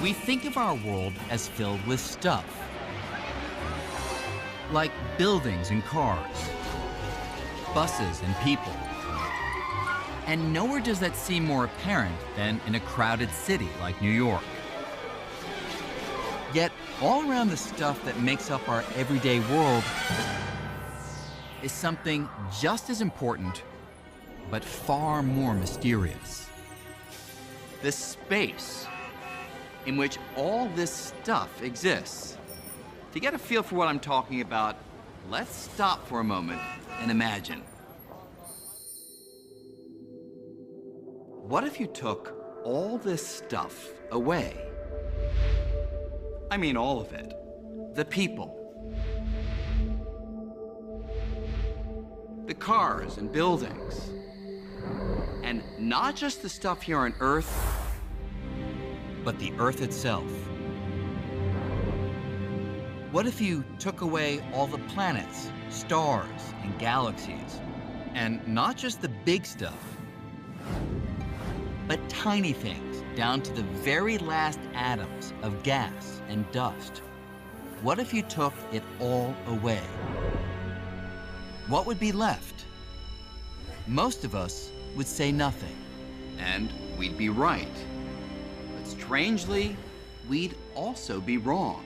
We think of our world as filled with stuff, like buildings and cars, buses and people. And nowhere does that seem more apparent than in a crowded city like New York. Yet, all around the stuff that makes up our everyday world is something just as important, but far more mysterious. The space in which all this stuff exists. To get a feel for what I'm talking about, let's stop for a moment and imagine. What if you took all this stuff away? I mean all of it. The people, the cars and buildings, and not just the stuff here on Earth, but the Earth itself. What if you took away all the planets, stars, and galaxies, and not just the big stuff, but tiny things down to the very last atoms of gas and dust? What if you took it all away? What would be left? Most of us would say nothing, and we'd be right. But strangely, we'd also be wrong.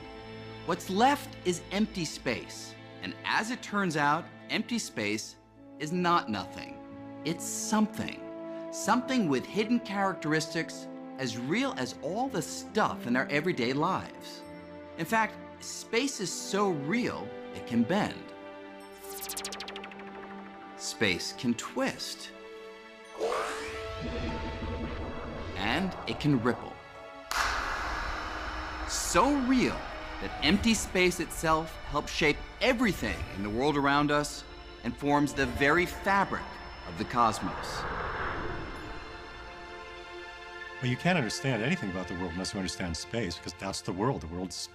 What's left is empty space, and as it turns out, empty space is not nothing. It's something. Something with hidden characteristics as real as all the stuff in our everyday lives. In fact, space is so real, it can bend. Space can twist. And it can ripple. So real that empty space itself helps shape everything in the world around us and forms the very fabric of the cosmos. Well, you can't understand anything about the world unless you understand space, because that's the world. The world's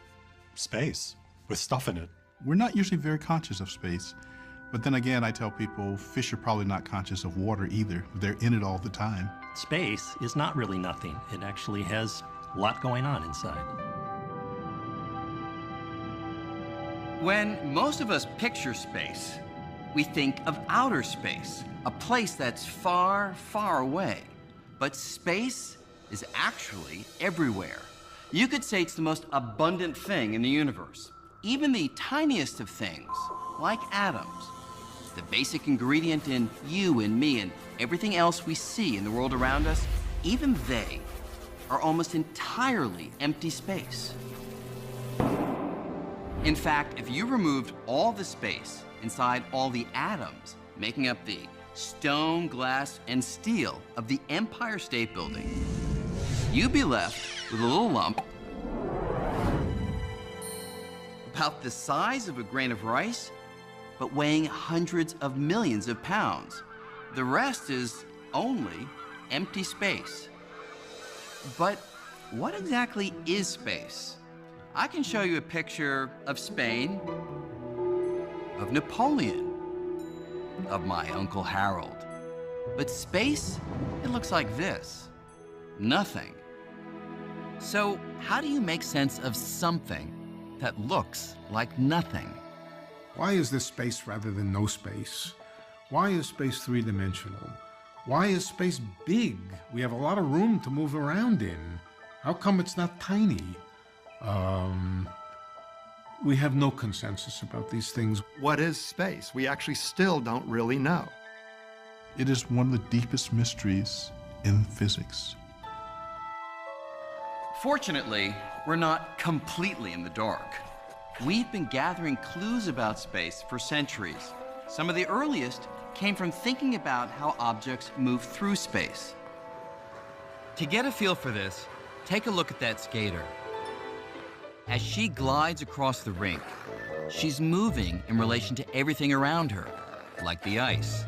space with stuff in it. We're not usually very conscious of space. But then again, I tell people fish are probably not conscious of water either. They're in it all the time. Space is not really nothing. It actually has a lot going on inside. When most of us picture space, we think of outer space, a place that's far, far away. But space is actually everywhere. You could say it's the most abundant thing in the universe. Even the tiniest of things, like atoms, the basic ingredient in you and me and everything else we see in the world around us, even they are almost entirely empty space. In fact, if you removed all the space inside all the atoms making up the stone, glass, and steel of the Empire State Building, you'd be left with a little lump about the size of a grain of rice, but weighing hundreds of millions of pounds. The rest is only empty space. But what exactly is space? I can show you a picture of Spain, of Napoleon, of my Uncle Harold. But space, it looks like this. Nothing. So how do you make sense of something that looks like nothing? Why is there space rather than no space? Why is space three-dimensional? Why is space big? We have a lot of room to move around in. How come it's not tiny? We have no consensus about these things. What is space? We actually still don't really know. It is one of the deepest mysteries in physics. Fortunately, we're not completely in the dark. We've been gathering clues about space for centuries. Some of the earliest came from thinking about how objects move through space. To get a feel for this, take a look at that skater. As she glides across the rink, she's moving in relation to everything around her, like the ice.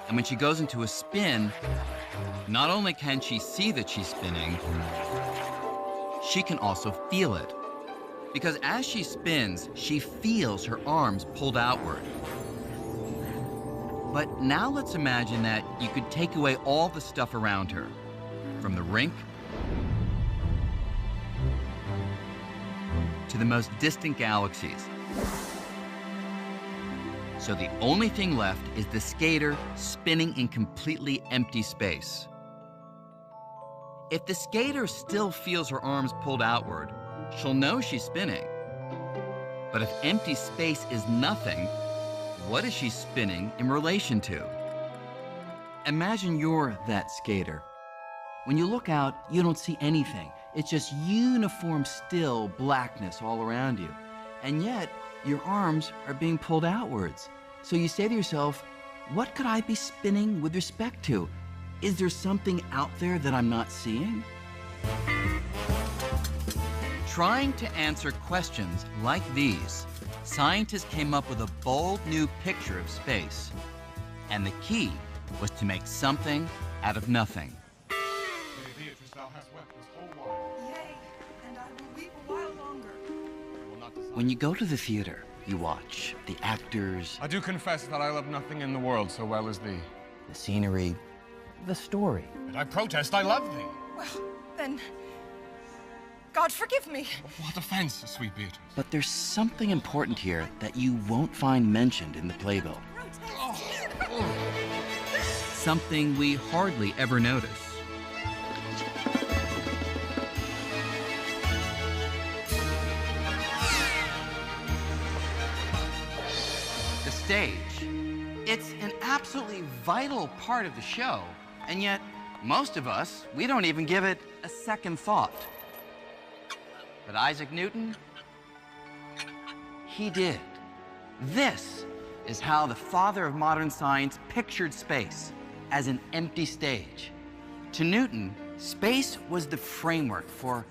And when she goes into a spin, not only can she see that she's spinning, she can also feel it. Because as she spins, she feels her arms pulled outward. But now let's imagine that you could take away all the stuff around her, from the rink to the most distant galaxies. So the only thing left is the skater spinning in completely empty space. If the skater still feels her arms pulled outward, she'll know she's spinning. But if empty space is nothing, what is she spinning in relation to? Imagine you're that skater. When you look out, you don't see anything. It's just uniform, still blackness all around you. And yet, your arms are being pulled outwards. So you say to yourself, what could I be spinning with respect to? Is there something out there that I'm not seeing? Trying to answer questions like these, scientists came up with a bold new picture of space. And the key was to make something out of nothing. Yea, and I will weep a while longer. When you go to the theater, you watch the actors, I do confess that I love nothing in the world so well as thee. the scenery, the story. But I protest, I love thee. Well, then, God forgive me. What offense, sweet Beatrice? But there's something important here that you won't find mentioned in the playbill. Something we hardly ever notice. The stage. It's an absolutely vital part of the show, and yet most of us, we don't even give it a second thought. But Isaac Newton, he did. This is how the father of modern science pictured space, as an empty stage. To Newton, space was the framework for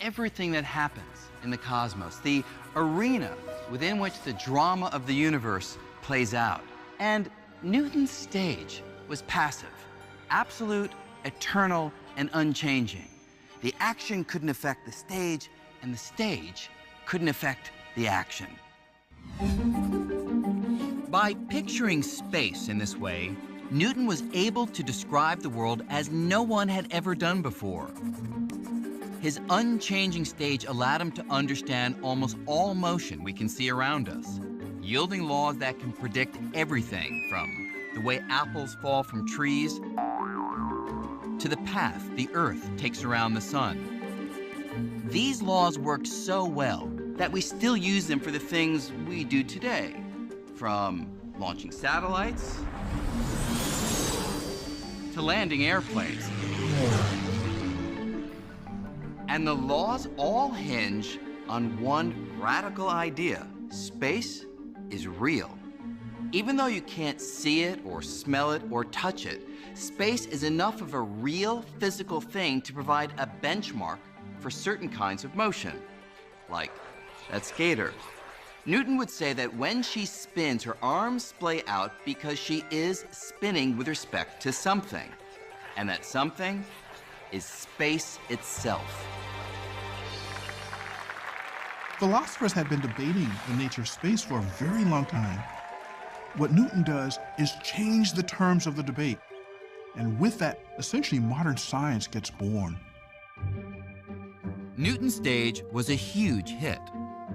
everything that happens in the cosmos, the arena within which the drama of the universe plays out. And Newton's stage was passive, absolute, eternal, and unchanging. The action couldn't affect the stage, and the stage couldn't affect the action. By picturing space in this way, Newton was able to describe the world as no one had ever done before. His unchanging stage allowed him to understand almost all motion we can see around us, yielding laws that can predict everything from the way apples fall from trees to the path the Earth takes around the sun. These laws worked so well that we still use them for the things we do today, from launching satellites to landing airplanes. And the laws all hinge on one radical idea: space is real. Even though you can't see it or smell it or touch it, space is enough of a real physical thing to provide a benchmark for certain kinds of motion, like that skater. Newton would say that when she spins, her arms splay out because she is spinning with respect to something, and that something is space itself. Philosophers have been debating the nature of space for a very long time. What Newton does is change the terms of the debate. And with that, essentially modern science gets born. Newton's stage was a huge hit.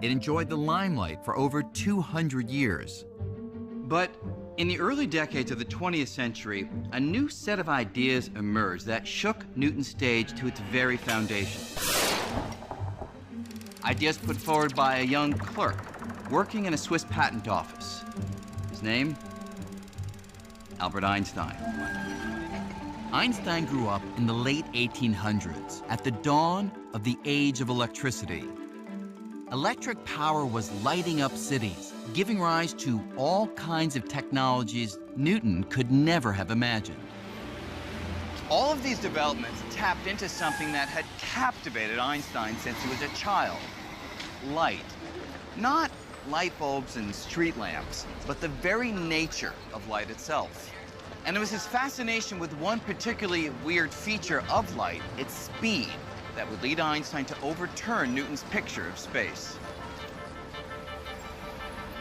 It enjoyed the limelight for over 200 years. But in the early decades of the 20th century, a new set of ideas emerged that shook Newton's stage to its very foundation. Ideas put forward by a young clerk working in a Swiss patent office. His name? Albert Einstein. Einstein grew up in the late 1800s, at the dawn of the age of electricity. Electric power was lighting up cities, giving rise to all kinds of technologies Newton could never have imagined. All of these developments tapped into something that had captivated Einstein since he was a child: light. Not light bulbs and street lamps, but the very nature of light itself. And it was his fascination with one particularly weird feature of light, its speed, that would lead Einstein to overturn Newton's picture of space.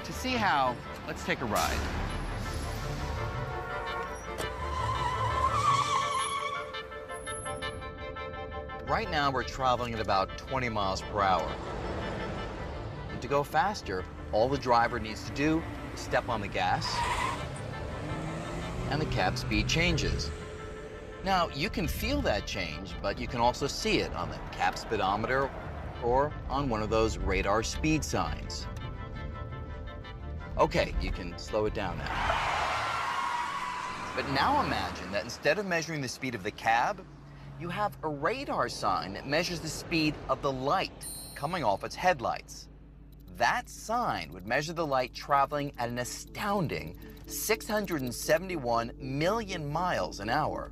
To see how, let's take a ride. Right now, we're traveling at about 20 miles per hour. to go faster, all the driver needs to do is step on the gas, and the cab speed changes. Now, you can feel that change, but you can also see it on the cab speedometer or on one of those radar speed signs. Okay, you can slow it down now. But now imagine that instead of measuring the speed of the cab, you have a radar sign that measures the speed of the light coming off its headlights. That sign would measure the light traveling at an astounding 671 million miles an hour.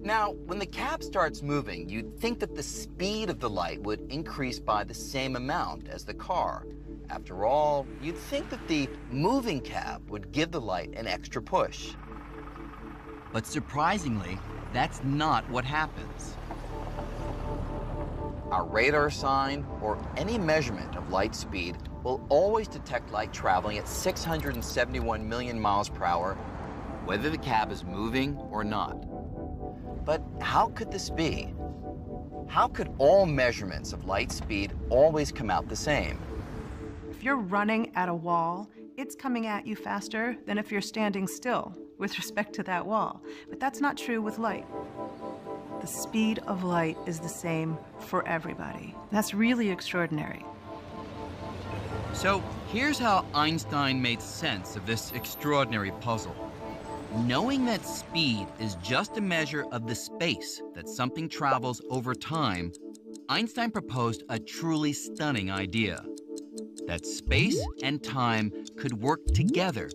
Now, when the cab starts moving, you'd think that the speed of the light would increase by the same amount as the car. After all, you'd think that the moving cab would give the light an extra push. But surprisingly, that's not what happens. Our radar sign or any measurement of light speed will always detect light traveling at 671 million miles per hour, whether the cab is moving or not. But how could this be? How could all measurements of light speed always come out the same? If you're running at a wall, it's coming at you faster than if you're standing still with respect to that wall. But that's not true with light. The speed of light is the same for everybody. That's really extraordinary. So here's how Einstein made sense of this extraordinary puzzle. Knowing that speed is just a measure of the space that something travels over time, Einstein proposed a truly stunning idea: that space and time could work together,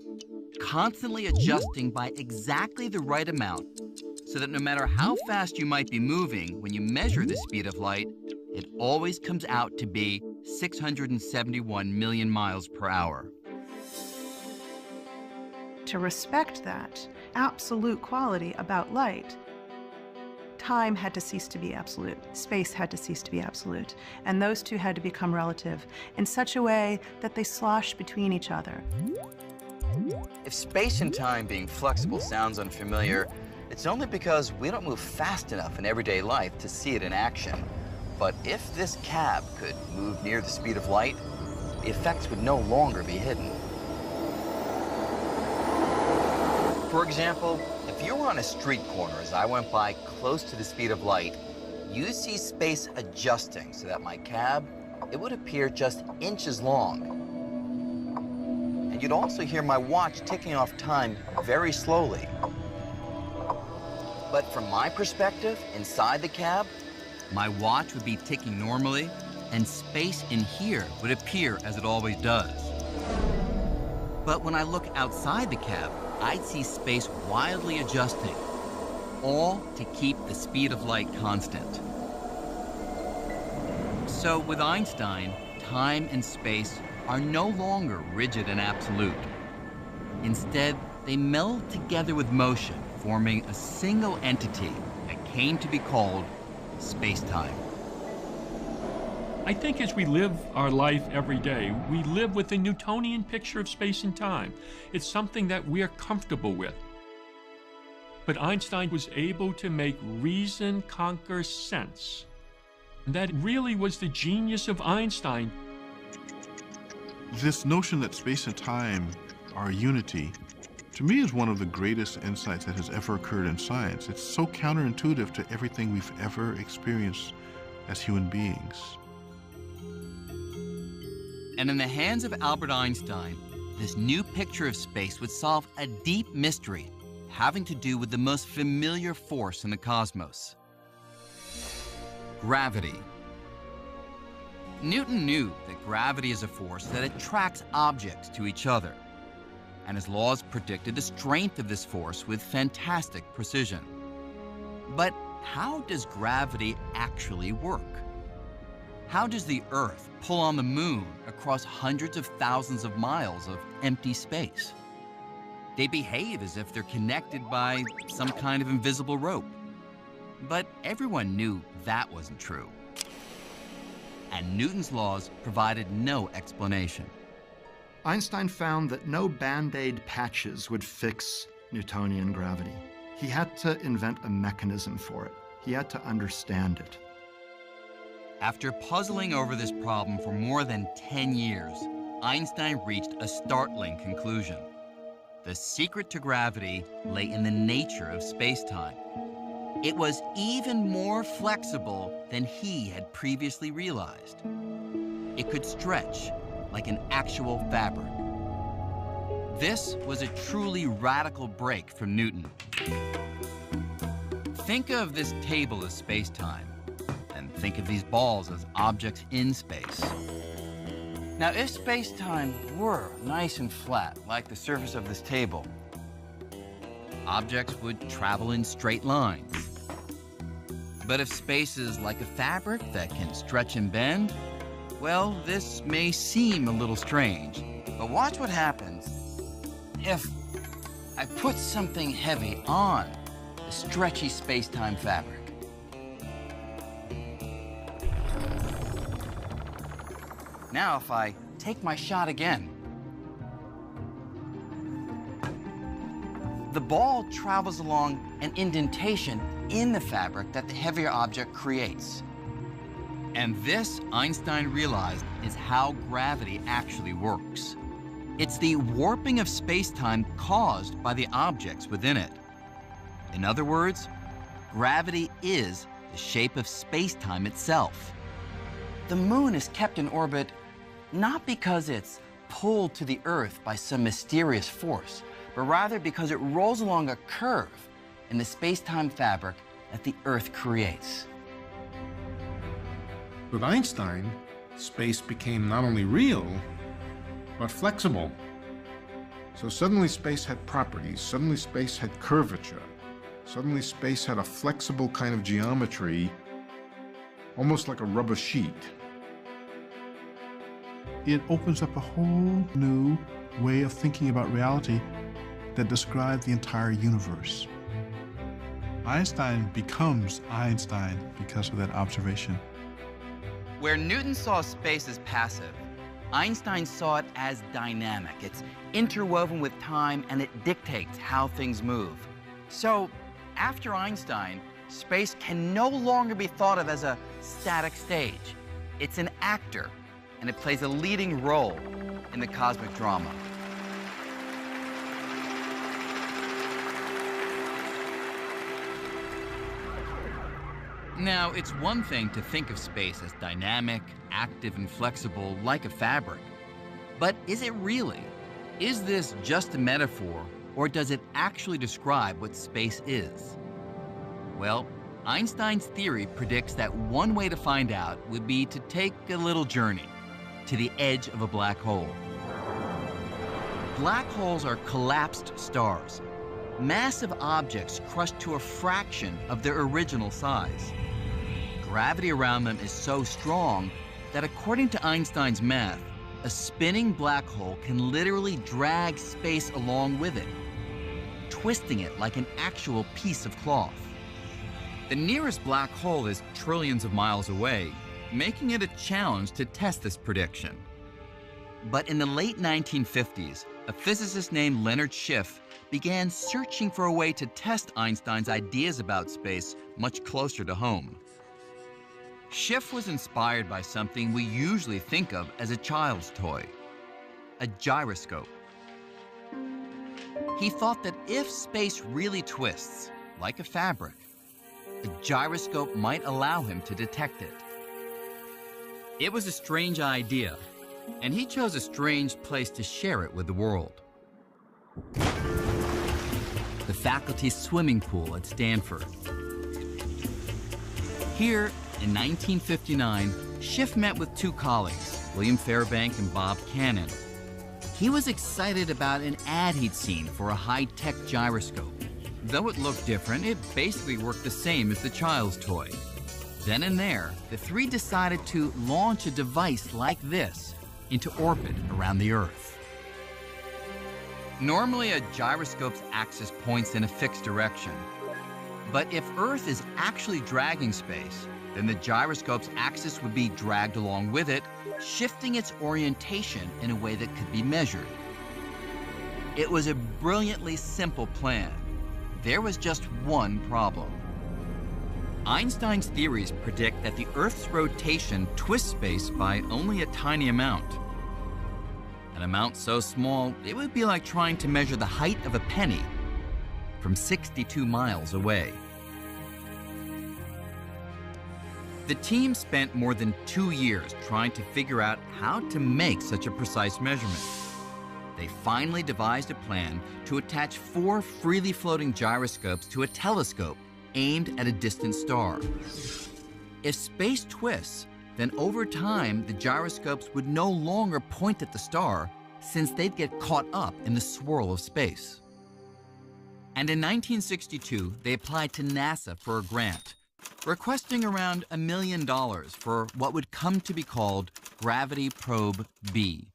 constantly adjusting by exactly the right amount, so that no matter how fast you might be moving when you measure the speed of light, it always comes out to be 671 million miles per hour. To respect that absolute quality about light, time had to cease to be absolute, space had to cease to be absolute, and those two had to become relative in such a way that they slosh between each other. If space and time being flexible sounds unfamiliar, it's only because we don't move fast enough in everyday life to see it in action. But if this cab could move near the speed of light, the effects would no longer be hidden. For example, if you were on a street corner as I went by close to the speed of light, you see space adjusting so that my cab, it would appear just inches long. And you'd also hear my watch ticking off time very slowly. But from my perspective, inside the cab, my watch would be ticking normally, and space in here would appear as it always does. But when I look outside the cab, I'd see space wildly adjusting, all to keep the speed of light constant. So with Einstein, time and space are no longer rigid and absolute. Instead, they meld together with motion, forming a single entity that came to be called spacetime. I think as we live our life every day, we live with a Newtonian picture of space and time. It's something that we are comfortable with. But Einstein was able to make reason conquer sense. And that really was the genius of Einstein. This notion that space and time are unity, to me, is one of the greatest insights that has ever occurred in science. It's so counterintuitive to everything we've ever experienced as human beings. And in the hands of Albert Einstein, this new picture of space would solve a deep mystery having to do with the most familiar force in the cosmos: gravity. Newton knew that gravity is a force that attracts objects to each other, and his laws predicted the strength of this force with fantastic precision. But how does gravity actually work? How does the Earth pull on the moon across hundreds of thousands of miles of empty space? They behave as if they're connected by some kind of invisible rope. But everyone knew that wasn't true. And Newton's laws provided no explanation. Einstein found that no Band-Aid patches would fix Newtonian gravity. He had to invent a mechanism for it. He had to understand it. After puzzling over this problem for more than 10 years, Einstein reached a startling conclusion. The secret to gravity lay in the nature of space-time. It was even more flexible than he had previously realized. It could stretch like an actual fabric. This was a truly radical break from Newton. Think of this table as space-time, and think of these balls as objects in space. Now, if space-time were nice and flat, like the surface of this table, objects would travel in straight lines. But if space is like a fabric that can stretch and bend, well, this may seem a little strange. But watch what happens if I put something heavy on the stretchy space-time fabric. Now, if I take my shot again, the ball travels along an indentation in the fabric that the heavier object creates. And this, Einstein realized, is how gravity actually works. It's the warping of space-time caused by the objects within it. In other words, gravity is the shape of space-time itself. The moon is kept in orbit not because it's pulled to the Earth by some mysterious force, but rather because it rolls along a curve in the space-time fabric that the Earth creates. With Einstein, space became not only real, but flexible. So suddenly space had properties, suddenly space had curvature, suddenly space had a flexible kind of geometry, almost like a rubber sheet. It opens up a whole new way of thinking about reality that describes the entire universe. Einstein becomes Einstein because of that observation. Where Newton saw space as passive, Einstein saw it as dynamic. It's interwoven with time, and it dictates how things move. So, after Einstein, space can no longer be thought of as a static stage. It's an actor, and it plays a leading role in the cosmic drama. Now, it's one thing to think of space as dynamic, active, and flexible like a fabric. But is it really? Is this just a metaphor, or does it actually describe what space is? Well, Einstein's theory predicts that one way to find out would be to take a little journey to the edge of a black hole. Black holes are collapsed stars, massive objects crushed to a fraction of their original size. Gravity around them is so strong that, according to Einstein's math, a spinning black hole can literally drag space along with it, twisting it like an actual piece of cloth. The nearest black hole is trillions of miles away, making it a challenge to test this prediction. But in the late 1950s, a physicist named Leonard Schiff began searching for a way to test Einstein's ideas about space much closer to home. Schiff was inspired by something we usually think of as a child's toy, a gyroscope. He thought that if space really twists, like a fabric, a gyroscope might allow him to detect it. It was a strange idea, and he chose a strange place to share it with the world. The faculty's swimming pool at Stanford. Here, in 1959, Schiff met with two colleagues, William Fairbank and Bob Cannon. He was excited about an ad he'd seen for a high-tech gyroscope. Though it looked different, it basically worked the same as the child's toy. Then and there, the three decided to launch a device like this into orbit around the Earth. Normally, a gyroscope's axis points in a fixed direction. But if Earth is actually dragging space, then the gyroscope's axis would be dragged along with it, shifting its orientation in a way that could be measured. It was a brilliantly simple plan. There was just one problem. Einstein's theories predict that the Earth's rotation twists space by only a tiny amount. An amount so small, it would be like trying to measure the height of a penny from 62 miles away. The team spent more than 2 years trying to figure out how to make such a precise measurement. They finally devised a plan to attach 4 freely floating gyroscopes to a telescope aimed at a distant star. If space twists, then over time, the gyroscopes would no longer point at the star, since they'd get caught up in the swirl of space. And in 1962, they applied to NASA for a grant, requesting around $1 million for what would come to be called Gravity Probe B.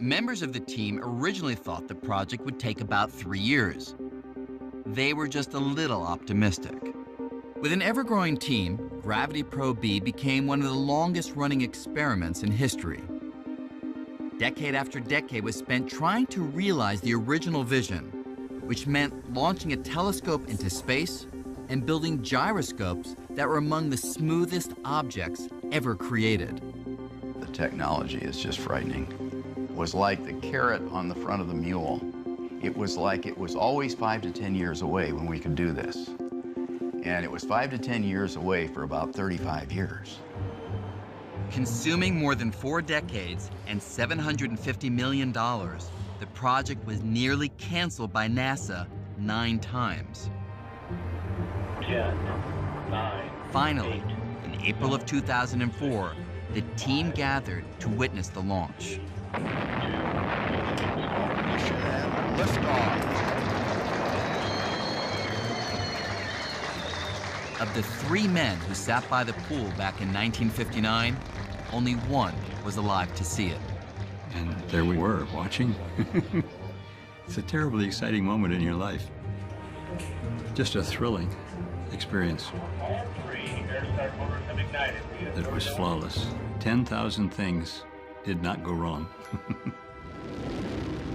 Members of the team originally thought the project would take about 3 years. They were just a little optimistic. With an ever-growing team, Gravity Probe B became one of the longest-running experiments in history. Decade after decade was spent trying to realize the original vision, which meant launching a telescope into space and building gyroscopes that were among the smoothest objects ever created. The technology is just frightening. It was like the carrot on the front of the mule. It was like it was always 5 to 10 years away when we could do this. And it was 5 to 10 years away for about 35 years. Consuming more than 4 decades and $750 million, the project was nearly canceled by NASA 9 times. 10, 9, Finally, in April of 2004, the team gathered to witness the launch. Of the 3 men who sat by the pool back in 1959, only one was alive to see it. And there we were, watching. It's a terribly exciting moment in your life. Just a thrilling experience. It was flawless. 10,000 things did not go wrong.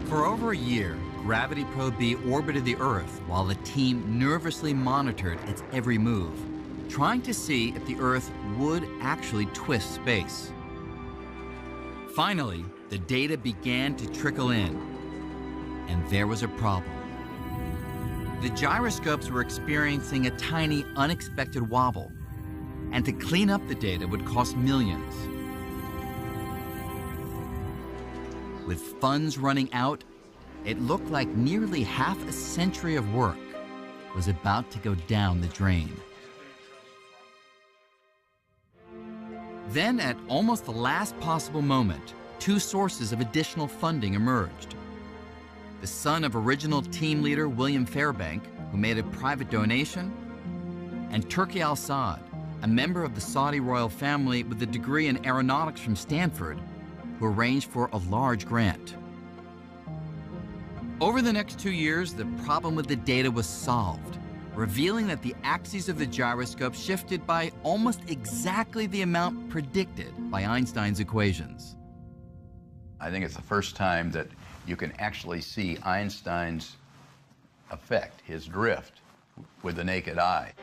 For over a year, Gravity Probe B orbited the Earth while the team nervously monitored its every move, trying to see if the Earth would actually twist space. Finally, the data began to trickle in, and there was a problem. The gyroscopes were experiencing a tiny, unexpected wobble, and to clean up the data would cost millions. With funds running out, it looked like nearly half a century of work was about to go down the drain. Then, at almost the last possible moment, 2 sources of additional funding emerged. The son of original team leader William Fairbank, who made a private donation, and Turki Al-Saad, a member of the Saudi royal family with a degree in aeronautics from Stanford, who arranged for a large grant. Over the next 2 years, the problem with the data was solved, revealing that the axes of the gyroscope shifted by almost exactly the amount predicted by Einstein's equations. I think it's the first time that you can actually see Einstein's effect, his drift, with the naked eye.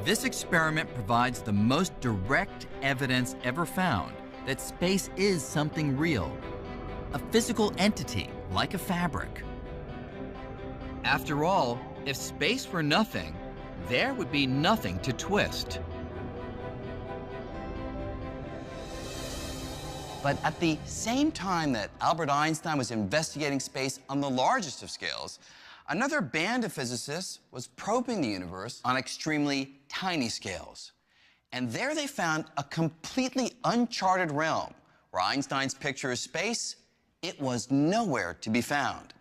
This experiment provides the most direct evidence ever found that space is something real, a physical entity like a fabric. After all, if space were nothing, there would be nothing to twist. But at the same time that Albert Einstein was investigating space on the largest of scales, another band of physicists was probing the universe on extremely tiny scales. And there they found a completely uncharted realm where Einstein's picture of space, it was nowhere to be found.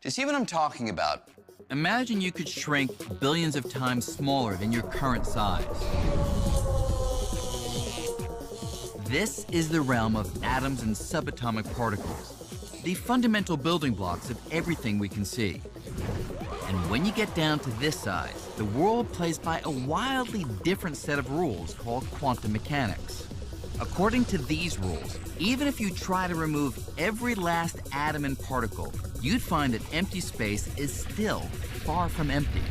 To see what I'm talking about, imagine you could shrink billions of times smaller than your current size. This is the realm of atoms and subatomic particles, the fundamental building blocks of everything we can see. And when you get down to this size, the world plays by a wildly different set of rules called quantum mechanics. According to these rules, even if you try to remove every last atom and particle, you'd find that empty space is still far from empty.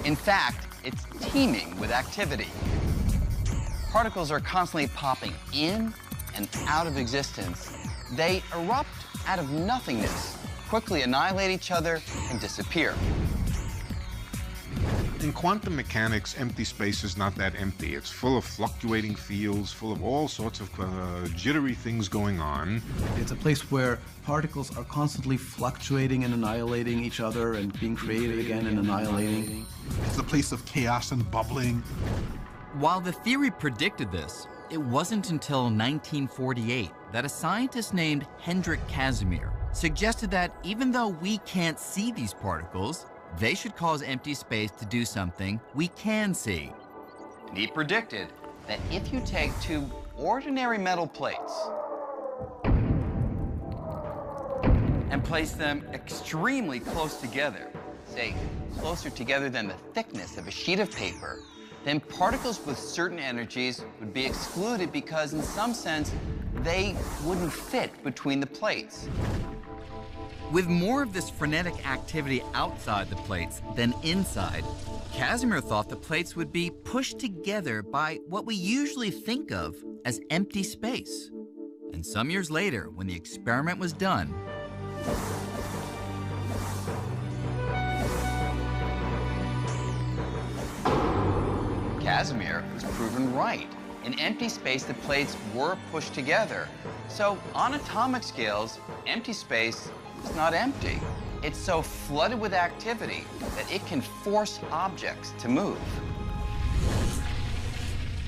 In fact, it's teeming with activity. Particles are constantly popping in and out of existence. They erupt out of nothingness, quickly annihilate each other, and disappear. In quantum mechanics, empty space is not that empty. It's full of fluctuating fields, full of all sorts of jittery things going on. It's a place where particles are constantly fluctuating and annihilating each other and being created again and annihilating. It's a place of chaos and bubbling. While the theory predicted this, it wasn't until 1948 that a scientist named Hendrik Casimir suggested that even though we can't see these particles, they should cause empty space to do something we can see. And he predicted that if you take two ordinary metal plates and place them extremely close together, say closer together than the thickness of a sheet of paper, then particles with certain energies would be excluded because in some sense they wouldn't fit between the plates. With more of this frenetic activity outside the plates than inside, Casimir thought the plates would be pushed together by what we usually think of as empty space. And some years later, when the experiment was done, Casimir was proven right. In empty space, the plates were pushed together. So on atomic scales, empty space is not empty. It's so flooded with activity that it can force objects to move.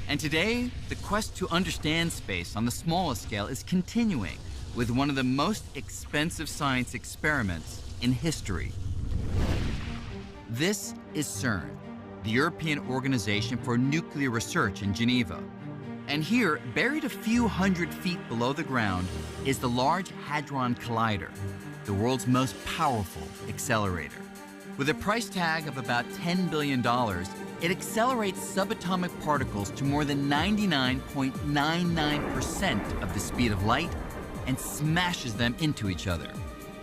And today, the quest to understand space on the smallest scale is continuing with one of the most expensive science experiments in history. This is CERN, the European Organization for Nuclear Research in Geneva. And here, buried a few hundred feet below the ground, is the Large Hadron Collider, the world's most powerful accelerator. With a price tag of about $10 billion, it accelerates subatomic particles to more than 99.99% of the speed of light and smashes them into each other.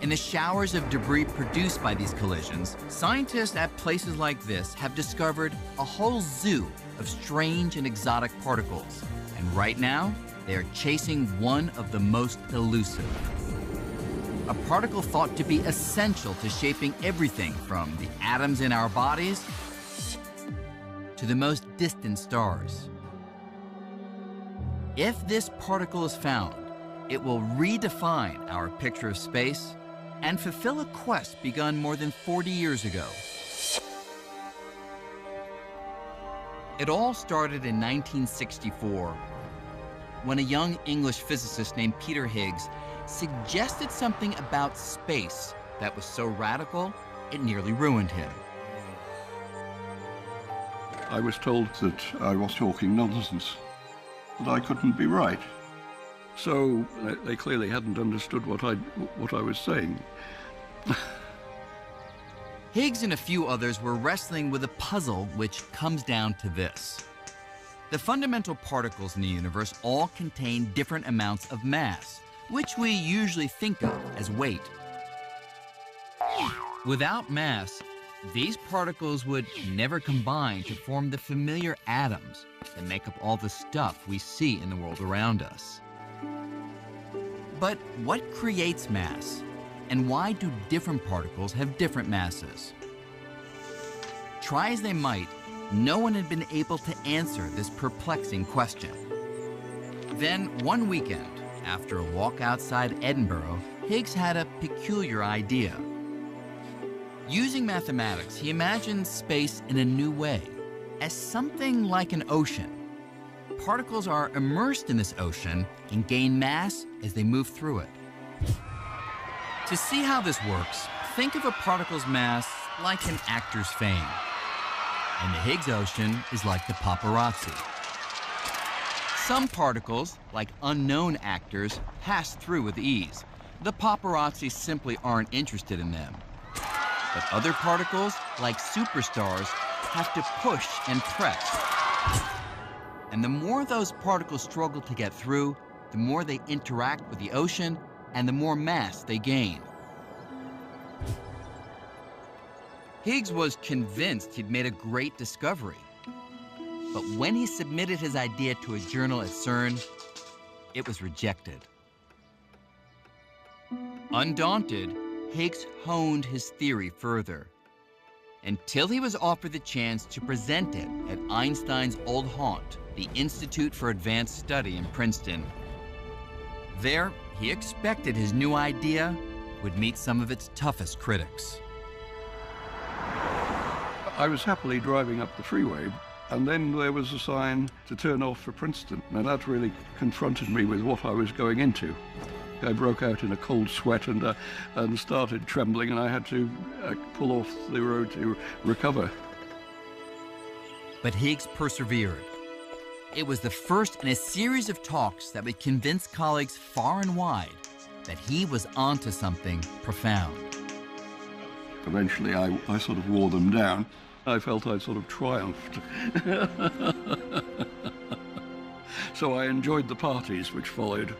In the showers of debris produced by these collisions, scientists at places like this have discovered a whole zoo of strange and exotic particles. And right now, they are chasing one of the most elusive. A particle thought to be essential to shaping everything from the atoms in our bodies to the most distant stars. If this particle is found, it will redefine our picture of space and fulfill a quest begun more than 40 years ago. It all started in 1964 when a young English physicist named Peter Higgs suggested something about space that was so radical it nearly ruined him. I was told that I was talking nonsense, that I couldn't be right. So they clearly hadn't understood what I was saying. Higgs and a few others were wrestling with a puzzle which comes down to this. The fundamental particles in the universe all contain different amounts of mass, which we usually think of as weight. Without mass, these particles would never combine to form the familiar atoms that make up all the stuff we see in the world around us. But what creates mass? And why do different particles have different masses? Try as they might, no one had been able to answer this perplexing question. Then, one weekend, after a walk outside Edinburgh, Higgs had a peculiar idea. Using mathematics, he imagined space in a new way, as something like an ocean. Particles are immersed in this ocean and gain mass as they move through it. To see how this works, think of a particle's mass like an actor's fame. And the Higgs ocean is like the paparazzi. Some particles, like unknown actors, pass through with ease. The paparazzi simply aren't interested in them. But other particles, like superstars, have to push and press. And the more those particles struggle to get through, the more they interact with the ocean and the more mass they gain. Higgs was convinced he'd made a great discovery. But when he submitted his idea to a journal at CERN, it was rejected. Undaunted, Higgs honed his theory further until he was offered the chance to present it at Einstein's old haunt, the Institute for Advanced Study in Princeton. There, he expected his new idea would meet some of its toughest critics. I was happily driving up the freeway, and then there was a sign to turn off for Princeton, and that really confronted me with what I was going into. I broke out in a cold sweat and started trembling, and I had to pull off the road to recover. But Higgs persevered. It was the first in a series of talks that would convince colleagues far and wide that he was onto something profound. Eventually, I sort of wore them down. I felt I'd sort of triumphed. So I enjoyed the parties which followed.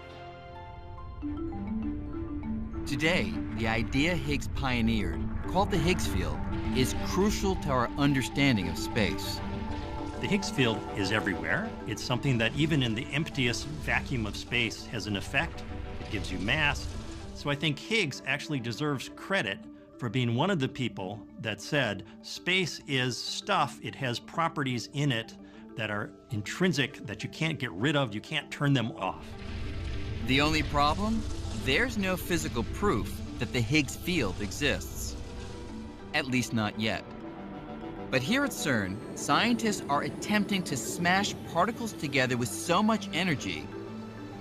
Today, the idea Higgs pioneered, called the Higgs field, is crucial to our understanding of space. The Higgs field is everywhere. It's something that even in the emptiest vacuum of space has an effect. It gives you mass. So I think Higgs actually deserves credit for being one of the people that said, space is stuff, it has properties in it that are intrinsic, that you can't get rid of, you can't turn them off. The only problem? There's no physical proof that the Higgs field exists. At least not yet. But here at CERN, scientists are attempting to smash particles together with so much energy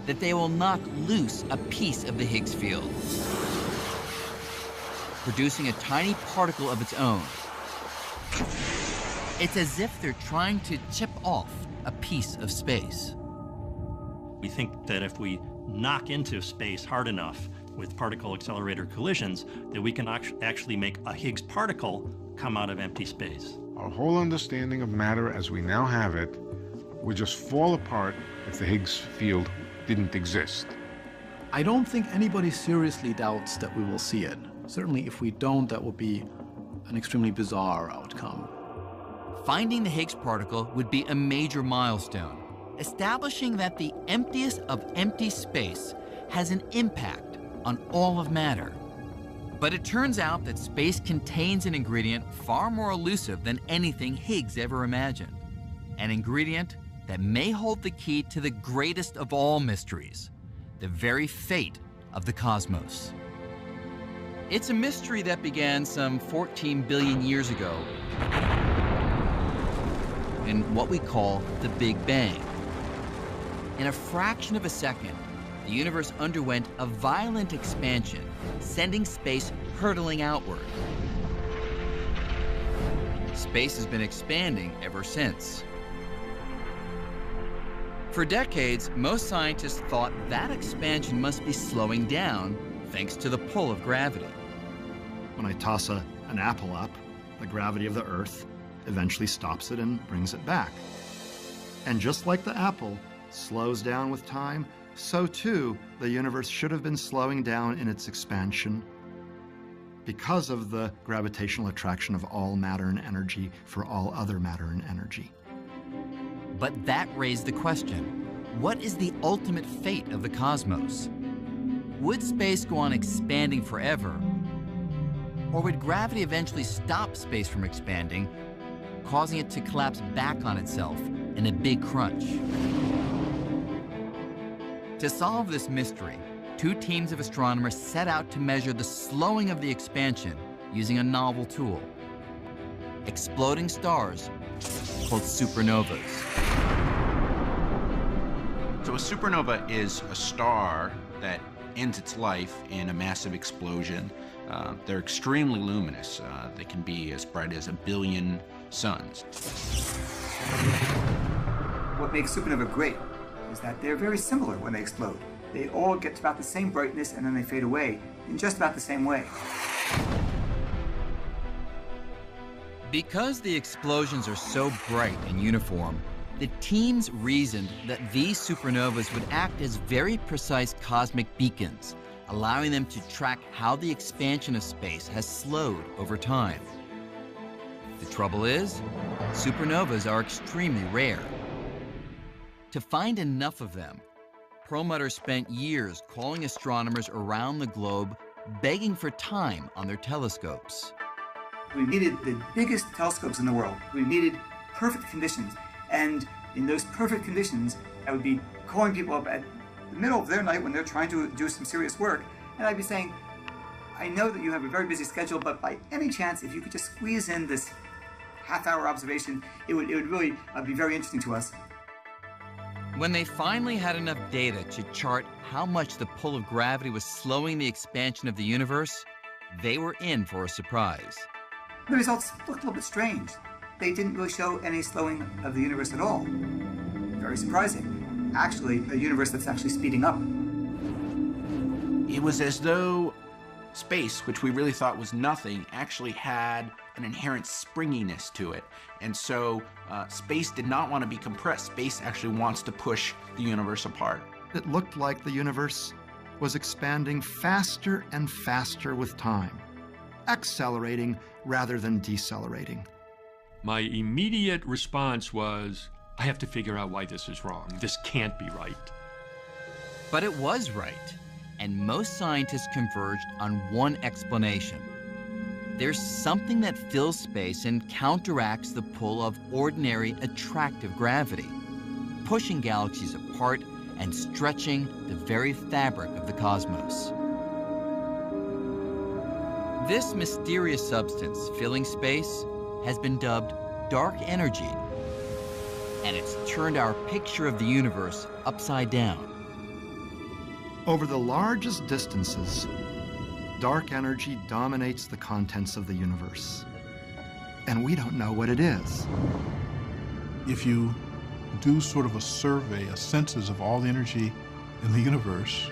that they will knock loose a piece of the Higgs field, producing a tiny particle of its own. It's as if they're trying to chip off a piece of space. We think that if we knock into space hard enough with particle accelerator collisions, that we can actually make a Higgs particle come out of empty space. Our whole understanding of matter as we now have it would just fall apart if the Higgs field didn't exist. I don't think anybody seriously doubts that we will see it. Certainly if we don't, that would be an extremely bizarre outcome. Finding the Higgs particle would be a major milestone, establishing that the emptiest of empty space has an impact on all of matter. But it turns out that space contains an ingredient far more elusive than anything Higgs ever imagined. An ingredient that may hold the key to the greatest of all mysteries, the very fate of the cosmos. It's a mystery that began some 14 billion years ago in what we call the Big Bang. In a fraction of a second, the universe underwent a violent expansion, sending space hurtling outward. Space has been expanding ever since. For decades, most scientists thought that expansion must be slowing down thanks to the pull of gravity. When I toss an apple up, the gravity of the Earth eventually stops it and brings it back. And just like the apple slows down with time, so too the universe should have been slowing down in its expansion because of the gravitational attraction of all matter and energy for all other matter and energy. But that raised the question, what is the ultimate fate of the cosmos? Would space go on expanding forever? Or would gravity eventually stop space from expanding, causing it to collapse back on itself in a big crunch? To solve this mystery, two teams of astronomers set out to measure the slowing of the expansion using a novel tool: exploding stars called supernovas. So a supernova is a star that ends its life in a massive explosion. They're extremely luminous. They can be as bright as 1 billion suns. What makes supernova great is that they're very similar when they explode. They all get to about the same brightness and then they fade away in just about the same way. Because the explosions are so bright and uniform, the teams reasoned that these supernovas would act as very precise cosmic beacons, allowing them to track how the expansion of space has slowed over time. The trouble is, supernovas are extremely rare. To find enough of them, Perlmutter spent years calling astronomers around the globe begging for time on their telescopes. We needed the biggest telescopes in the world. We needed perfect conditions. And in those perfect conditions, I would be calling people up at the middle of their night when they're trying to do some serious work, and I'd be saying, I know that you have a very busy schedule, but by any chance, if you could just squeeze in this half-hour observation, it would really be very interesting to us. When they finally had enough data to chart how much the pull of gravity was slowing the expansion of the universe, they were in for a surprise. The results looked a little bit strange. They didn't really show any slowing of the universe at all. Very surprising. Actually, a universe that's actually speeding up. It was as though space, which we really thought was nothing, actually had an inherent springiness to it. And so space did not want to be compressed. Space actually wants to push the universe apart. It looked like the universe was expanding faster and faster with time, accelerating rather than decelerating. My immediate response was, I have to figure out why this is wrong. This can't be right. But it was right, and most scientists converged on one explanation. There's something that fills space and counteracts the pull of ordinary attractive gravity, pushing galaxies apart and stretching the very fabric of the cosmos. This mysterious substance filling space has been dubbed dark energy, and it's turned our picture of the universe upside down. Over the largest distances, dark energy dominates the contents of the universe, and we don't know what it is. If you do sort of a survey, a census of all the energy in the universe,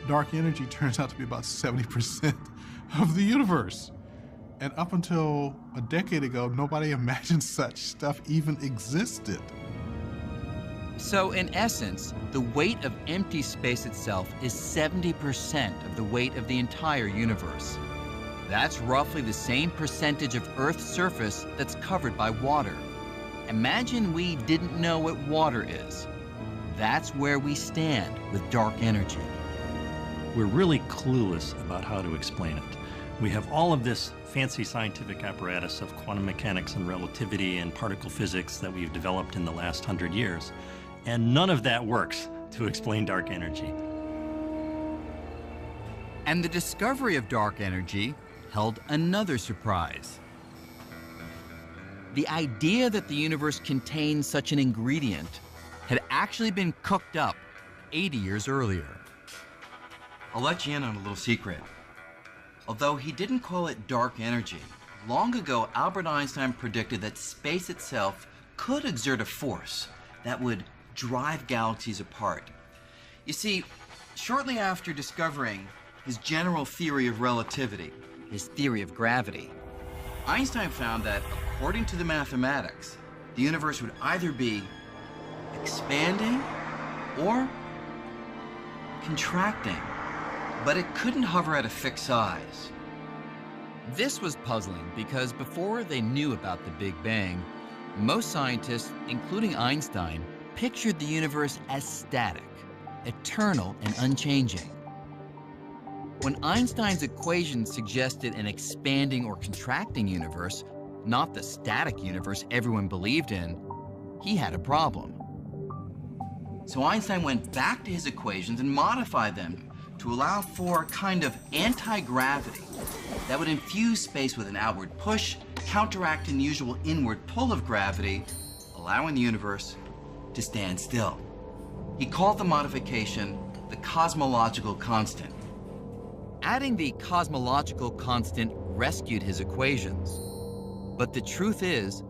dark energy turns out to be about 70% of the universe. And up until a decade ago, nobody imagined such stuff even existed. So in essence, the weight of empty space itself is 70% of the weight of the entire universe. That's roughly the same percentage of Earth's surface that's covered by water. Imagine we didn't know what water is. That's where we stand with dark energy. We're really clueless about how to explain it. We have all of this fancy scientific apparatus of quantum mechanics and relativity and particle physics that we've developed in the last 100 years, and none of that works to explain dark energy. And the discovery of dark energy held another surprise. The idea that the universe contained such an ingredient had actually been cooked up 80 years earlier. I'll let you in on a little secret. Although he didn't call it dark energy, long ago Albert Einstein predicted that space itself could exert a force that would drive galaxies apart. You see, shortly after discovering his general theory of relativity, his theory of gravity, Einstein found that, according to the mathematics, the universe would either be expanding or contracting, but it couldn't hover at a fixed size. This was puzzling because before they knew about the Big Bang, most scientists, including Einstein, pictured the universe as static, eternal and unchanging. When Einstein's equations suggested an expanding or contracting universe, not the static universe everyone believed in, he had a problem. So Einstein went back to his equations and modified them to allow for a kind of anti-gravity that would infuse space with an outward push, counteracting the usual inward pull of gravity, allowing the universe to stand still. He called the modification the cosmological constant. Adding the cosmological constant rescued his equations. But the truth is,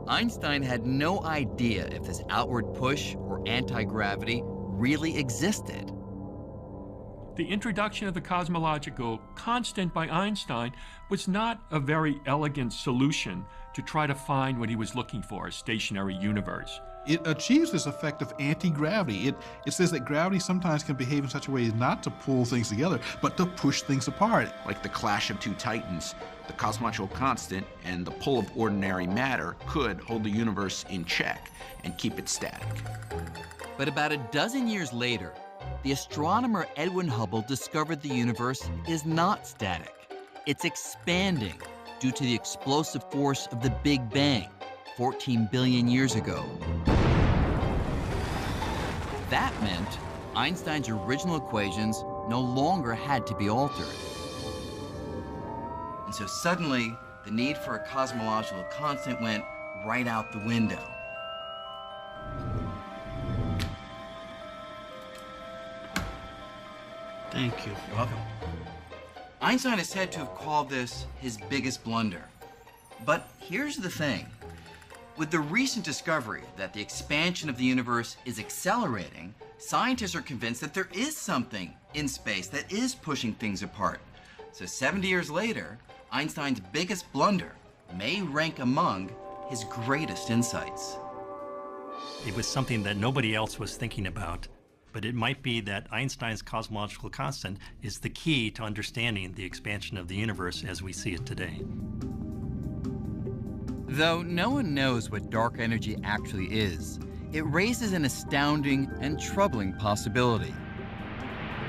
Einstein had no idea if this outward push or anti-gravity really existed. The introduction of the cosmological constant by Einstein was not a very elegant solution to try to find what he was looking for, a stationary universe. It achieves this effect of anti-gravity. It says that gravity sometimes can behave in such a way as not to pull things together, but to push things apart. Like the clash of two titans, the cosmological constant and the pull of ordinary matter could hold the universe in check and keep it static. But about a dozen years later, the astronomer Edwin Hubble discovered the universe is not static. It's expanding due to the explosive force of the Big Bang 14 billion years ago. That meant Einstein's original equations no longer had to be altered. And so suddenly, the need for a cosmological constant went right out the window. Thank you. You're welcome. Einstein is said to have called this his biggest blunder. But here's the thing. With the recent discovery that the expansion of the universe is accelerating, scientists are convinced that there is something in space that is pushing things apart. So 70 years later, Einstein's biggest blunder may rank among his greatest insights. It was something that nobody else was thinking about, but it might be that Einstein's cosmological constant is the key to understanding the expansion of the universe as we see it today. Though no one knows what dark energy actually is, it raises an astounding and troubling possibility.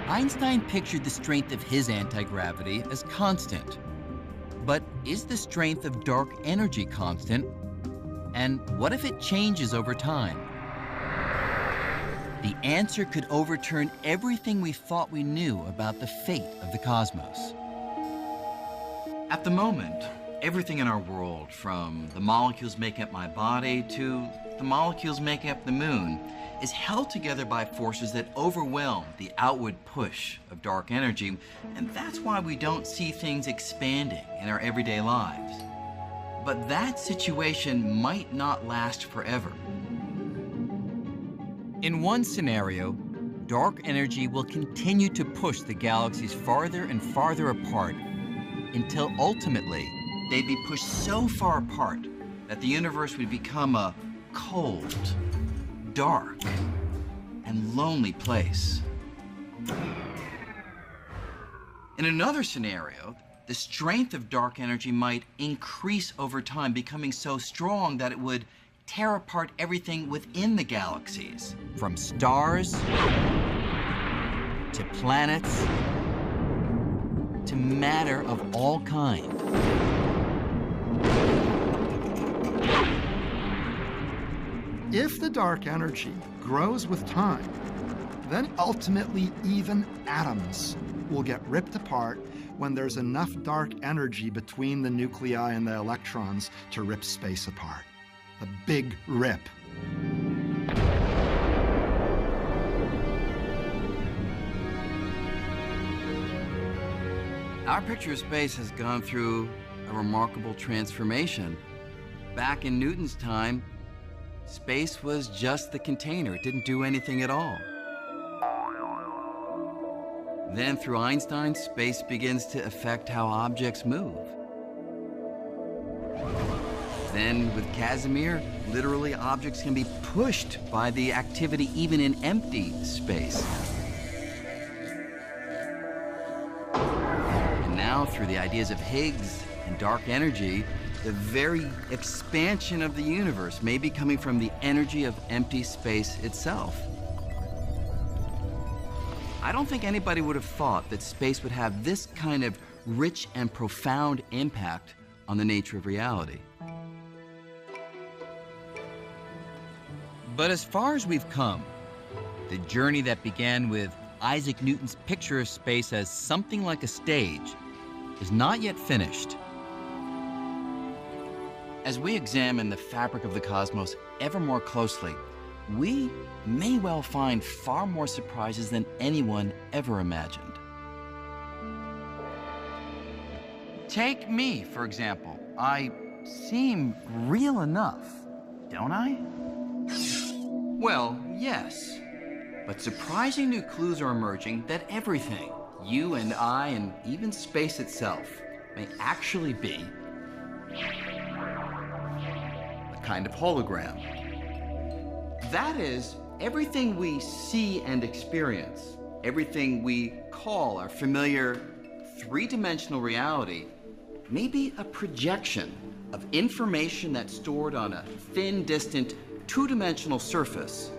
Einstein pictured the strength of his anti-gravity as constant. But is the strength of dark energy constant? And what if it changes over time? The answer could overturn everything we thought we knew about the fate of the cosmos. At the moment, everything in our world, from the molecules making up my body to the molecules making up the moon, is held together by forces that overwhelm the outward push of dark energy, and that's why we don't see things expanding in our everyday lives. But that situation might not last forever. In one scenario, dark energy will continue to push the galaxies farther and farther apart until ultimately they'd be pushed so far apart that the universe would become a cold, dark, and lonely place. In another scenario, the strength of dark energy might increase over time, becoming so strong that it would tear apart everything within the galaxies, from stars to planets to matter of all kinds. If the dark energy grows with time, then ultimately even atoms will get ripped apart when there's enough dark energy between the nuclei and the electrons to rip space apart. The big rip. Our picture of space has gone through a remarkable transformation. Back in Newton's time, space was just the container. It didn't do anything at all. Then through Einstein, space begins to affect how objects move. Then with Casimir, literally objects can be pushed by the activity even in empty space. And now through the ideas of Higgs and dark energy, the very expansion of the universe may be coming from the energy of empty space itself. I don't think anybody would have thought that space would have this kind of rich and profound impact on the nature of reality. But as far as we've come, the journey that began with Isaac Newton's picture of space as something like a stage is not yet finished. As we examine the fabric of the cosmos ever more closely, we may well find far more surprises than anyone ever imagined. Take me, for example. I seem real enough, don't I? Well, yes. But surprising new clues are emerging that everything, you and I, and even space itself, may actually be a kind of hologram. That is, everything we see and experience, everything we call our familiar three-dimensional reality, may be a projection of information that's stored on a thin, distant, two-dimensional surface.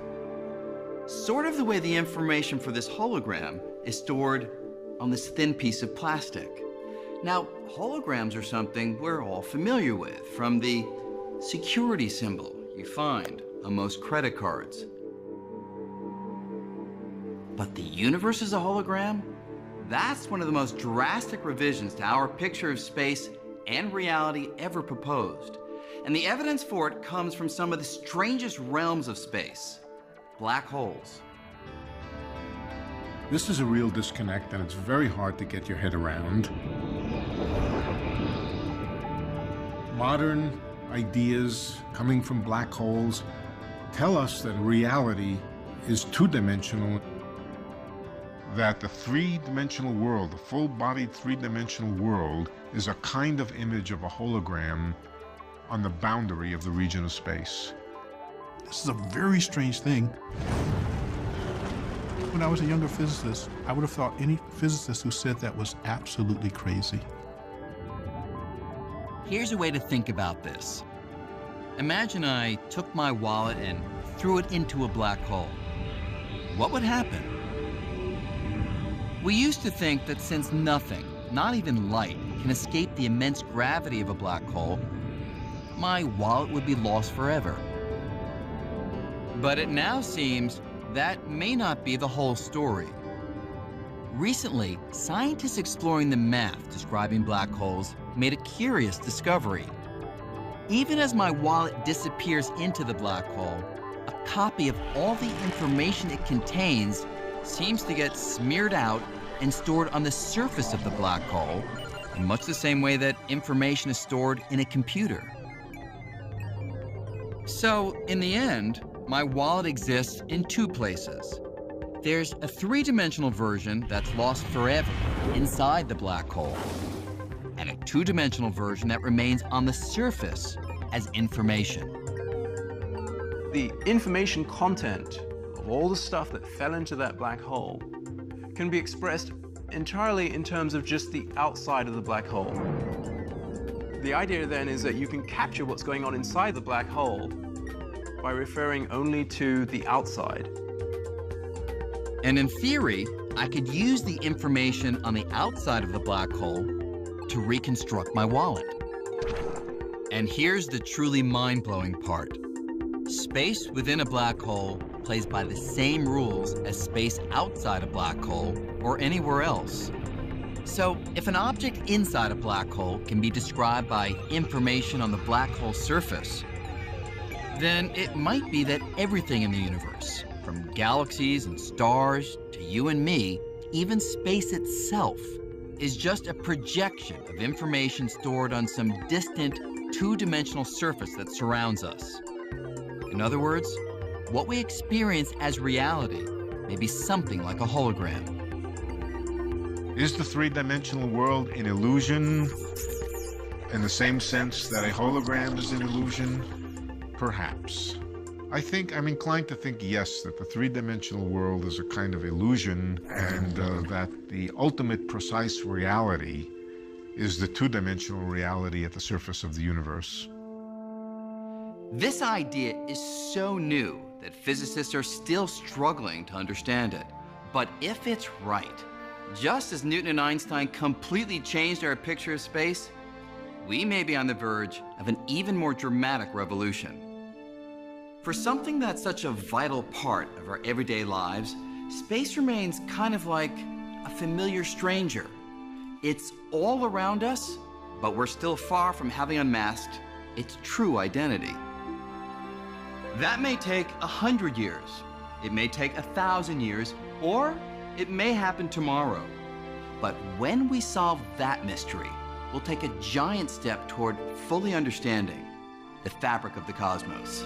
Sort of the way the information for this hologram is stored on this thin piece of plastic. Now, holograms are something we're all familiar with, from the security symbol you find on most credit cards. But the universe is a hologram? That's one of the most drastic revisions to our picture of space and reality ever proposed. And the evidence for it comes from some of the strangest realms of space, black holes. This is a real disconnect, and it's very hard to get your head around. Modern ideas coming from black holes tell us that reality is two-dimensional, that the three-dimensional world, the full-bodied three-dimensional world, is a kind of image of a hologram on the boundary of the region of space. This is a very strange thing. When I was a younger physicist, I would have thought any physicist who said that was absolutely crazy. Here's a way to think about this. Imagine I took my wallet and threw it into a black hole. What would happen? We used to think that since nothing, not even light, can escape the immense gravity of a black hole, my wallet would be lost forever. But it now seems that may not be the whole story. Recently, scientists exploring the math describing black holes made a curious discovery. Even as my wallet disappears into the black hole, a copy of all the information it contains seems to get smeared out and stored on the surface of the black hole, in much the same way that information is stored in a computer. So, in the end, my wallet exists in two places. There's a three-dimensional version that's lost forever inside the black hole, and a two-dimensional version that remains on the surface as information. The information content of all the stuff that fell into that black hole can be expressed entirely in terms of just the outside of the black hole. The idea then is that you can capture what's going on inside the black hole by referring only to the outside. And in theory, I could use the information on the outside of the black hole to reconstruct my wallet. And here's the truly mind-blowing part. Space within a black hole plays by the same rules as space outside a black hole or anywhere else. So if an object inside a black hole can be described by information on the black hole surface, then it might be that everything in the universe, from galaxies and stars to you and me, even space itself, is just a projection of information stored on some distant two-dimensional surface that surrounds us. In other words, what we experience as reality may be something like a hologram. Is the three-dimensional world an illusion in the same sense that a hologram is an illusion? Perhaps. I'm inclined to think yes, that the three-dimensional world is a kind of illusion, and that the ultimate precise reality is the two-dimensional reality at the surface of the universe. This idea is so new that physicists are still struggling to understand it. But if it's right, just as Newton and Einstein completely changed our picture of space, we may be on the verge of an even more dramatic revolution. For something that's such a vital part of our everyday lives, space remains kind of like a familiar stranger. It's all around us, but we're still far from having unmasked its true identity. That may take 100 years, it may take 1,000 years, or it may happen tomorrow. But when we solve that mystery, we'll take a giant step toward fully understanding the fabric of the cosmos.